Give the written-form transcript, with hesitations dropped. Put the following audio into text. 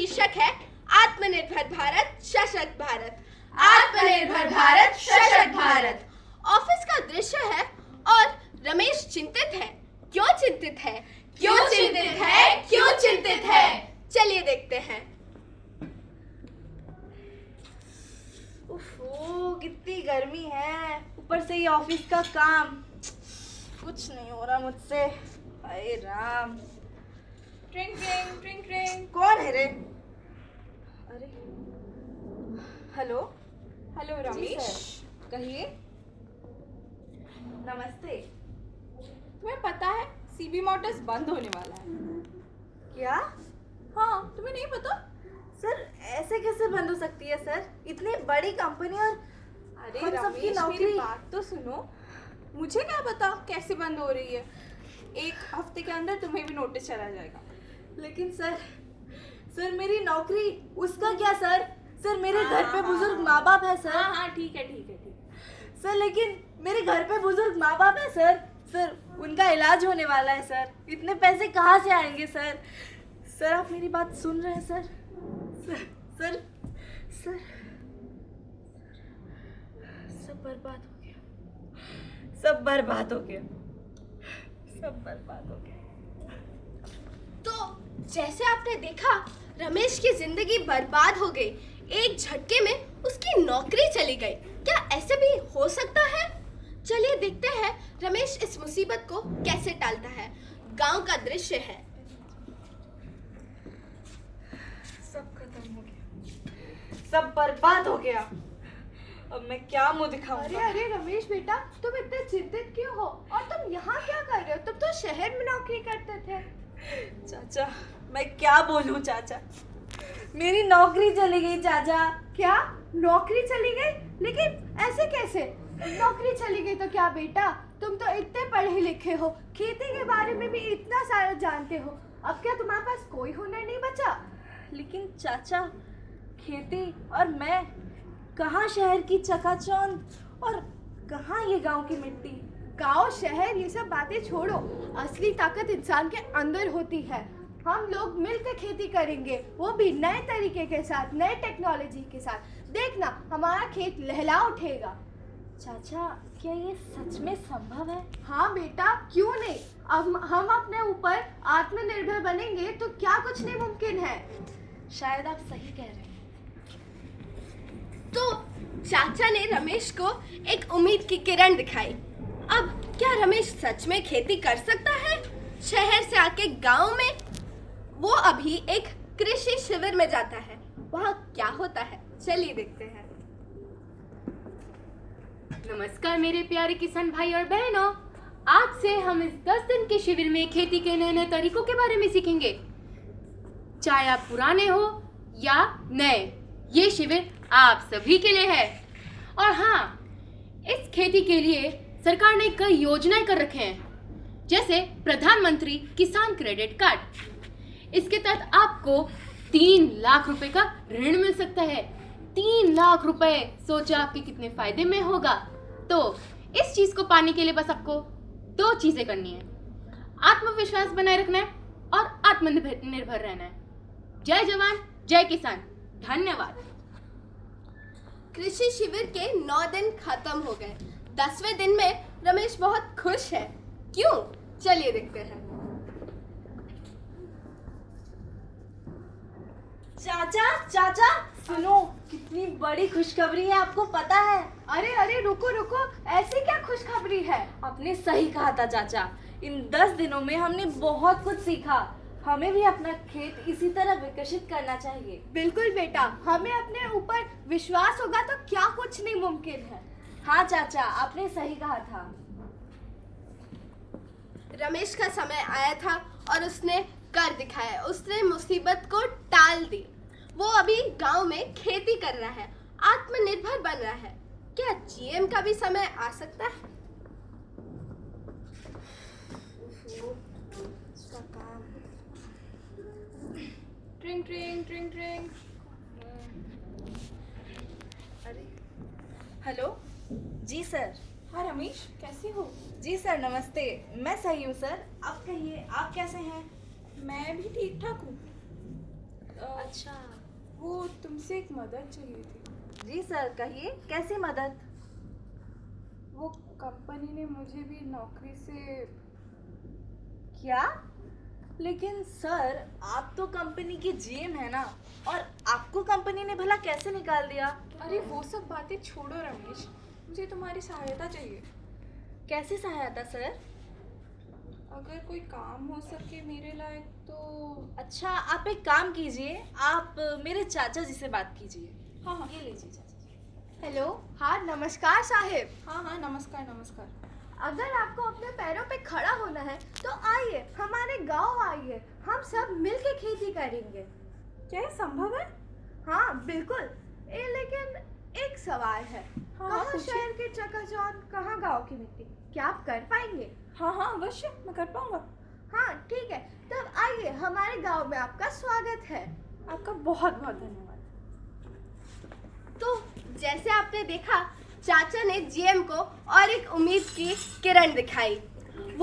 शीर्षक है आत्मनिर्भर भारत सशक्त भारत। आत्मनिर्भर भारत सशक्त भारत। ऑफिस का दृश्य है और रमेश चिंतित है। क्यों चिंतित है? क्यों चिंतित है? क्यों चिंतित है? चलिए देखते हैं। ओह, कितनी गर्मी है, ऊपर से ये ऑफिस का काम, कुछ नहीं हो रहा मुझसे। हाय राम। ट्रिंग ट्रिंग ट्रिंग ट्रिंग। कौन है रे? अरे हेलो। हेलो जी रमेश, सर। कहिए। नमस्ते। तुम्हें पता है सीबी मोटर्स बंद होने वाला है? क्या? हाँ, तुम्हें नहीं पता? सर ऐसे कैसे बंद हो सकती है सर? इतनी बड़ी कंपनी और अरे हम सबकी रमेश, नौकरी। मेरी बात तो सुनो। मुझे क्या पता कैसे बंद हो रही है। एक हफ्ते के अंदर तुम्हें भी नोटिस चला जाएगा। लेकिन सर मेरी नौकरी, उसका क्या सर? सर मेरे घर पे बुजुर्ग माँ बाप है सर। हाँ, ठीक है। सर लेकिन मेरे घर पे बुजुर्ग माँ बाप है सर उनका इलाज होने वाला है सर। इतने पैसे कहाँ से आएंगे सर आप मेरी बात सुन रहे हैं सर सब बर्बाद हो गया, सब बर्बाद हो गया। तो जैसे आपने देखा, रमेश की जिंदगी बर्बाद हो गई। एक झटके में उसकी नौकरी चली गई। क्या ऐसे भी हो सकता है? चलिए देखते हैं रमेश इस मुसीबत को कैसे टालता है। गांव का दृश्य है। सब खत्म हो गया, सब बर्बाद हो गया। अब मैं क्या मुंह दिखाऊंगा? अरे रमेश बेटा, तुम इतने चिंतित क्यों हो? और तुम यहाँ क्या कर रहे हो? तुम तो शहर में नौकरी करते थे। चाचा, मैं क्या बोलूं चाचा, मेरी नौकरी चली गई चाचा। क्या नौकरी चली गई? लेकिन ऐसे कैसे? नौकरी चली गई तो क्या बेटा, तुम तो इतने पढ़े लिखे हो, खेती के बारे में भी इतना सारा जानते हो। अब क्या तुम्हारे पास कोई हुनर नहीं बचा? लेकिन चाचा, खेती और मैं, कहाँ शहर की चकाचौंध और कहाँ ये गांव की मिट्टी। गांव शहर ये सब बातें छोड़ो। असली ताकत इंसान के अंदर होती है। हम लोग मिलकर खेती करेंगे, वो भी नए तरीके के साथ, नए टेक्नोलॉजी के साथ। देखना, हमारा खेत लहला उठेगा। चाचा, क्या ये सच में संभव है? हाँ बेटा, क्यों नहीं। अब हम अपने ऊपर आत्मनिर्भर बनेंगे तो क्या कुछ नहीं मुमकिन है। शायद आप सही कह रहे हैं। तो चाचा ने रमेश को एक उम्मीद की किरण दिखाई। अब क्या रमेश सच में खेती कर सकता है? शहर से आके गांव में वो अभी एक कृषि शिविर में जाता है। वहाँ क्या होता है, चलिए देखते हैं। नमस्कार मेरे प्यारे किसान भाई और बहनों, आज से हम इस 10 दिन के शिविर में खेती के नए नए तरीकों के बारे में सीखेंगे। चाहे आप पुराने हो या नए, ये शिविर आप सभी के लिए है। और हाँ, इस खेती के लिए सरकार ने कई योजनाएं कर रखे हैं, जैसे प्रधानमंत्री किसान क्रेडिट कार्ड। इसके तहत आपको 3 लाख रुपए का ऋण मिल सकता है। 3 लाख रुपए, सोचो आपके कितने फायदे में होगा। तो इस चीज को पाने के लिए बस आपको 2 चीजें करनी है। आत्मविश्वास बनाए रखना है और आत्मनिर्भर रहना है। जय जवान जय किसान। धन्यवाद। कृषि शिविर के 9 दिन खत्म हो गए। 10वें दिन में रमेश बहुत खुश है। क्यों? चलिए देखते हैं। चाचा, सुनो, कितनी बड़ी खुशखबरी है, आपको पता है? अरे रुको, ऐसी क्या खुशखबरी है? आपने सही कहा था चाचा। इन 10 दिनों में हमने बहुत कुछ सीखा। हमें भी अपना खेत इसी तरह विकसित करना चाहिए। बिल्कुल बेटा, हमें अपने ऊपर विश्वास होगा तो क्या कुछ नहीं मुमकिन है। हाँ चाचा, आपने सही कहा था। रमेश का समय आया था और उसने कर दिखाया। उसने मुसीबत को टाल दी। वो अभी गांव में खेती कर रहा है, आत्मनिर्भर बन रहा है। क्या जीएम का भी समय आ सकता है? ट्रिंग ट्रिंग ट्रिंग ट्रिंग। अरे हेलो। जी सर। हाँ रमेश, कैसे हो? जी सर, नमस्ते। मैं सही हूँ सर, आप कहिए, आप कैसे हैं? मैं भी ठीक ठाक हूँ। अच्छा वो तुमसे एक मदद चाहिए थी। जी सर, कहिए कैसी मदद? वो कंपनी ने मुझे भी नौकरी से। क्या? लेकिन सर आप तो कंपनी की जीएम है ना, और आपको कंपनी ने भला कैसे निकाल दिया? अरे वो सब बातें छोड़ो रमेश, मुझे तुम्हारी सहायता चाहिए। कैसी सहायता सर? अगर कोई काम हो सके मेरे लायक तो। अच्छा आप एक काम कीजिए, आप मेरे चाचा जी से बात कीजिए। हाँ हाँ ये लीजिए चाचा जी। हेलो, हाँ नमस्कार साहिब। हाँ हाँ, नमस्कार नमस्कार। अगर आपको अपने पैरों पे खड़ा होना है तो आइए, हमारे गांव आइए, हम सब मिलके खेती करेंगे। क्या ये संभव है? हाँ बिल्कुल। लेकिन एक सवाल है, हाँ, कहाँ पूछिए। शहर की चकाचौंध, कहाँ गांव की मिट्टी? क्या आप कर पाएंगे? हाँ हाँ अवश्य, मैं कर पाऊंगा। हाँ ठीक है, तब आइए, हमारे गांव में आपका स्वागत है। आपका बहुत बहुत धन्यवाद। तो जैसे आपने देखा, चाचा ने जीएम को और एक उम्मीद की किरण दिखाई।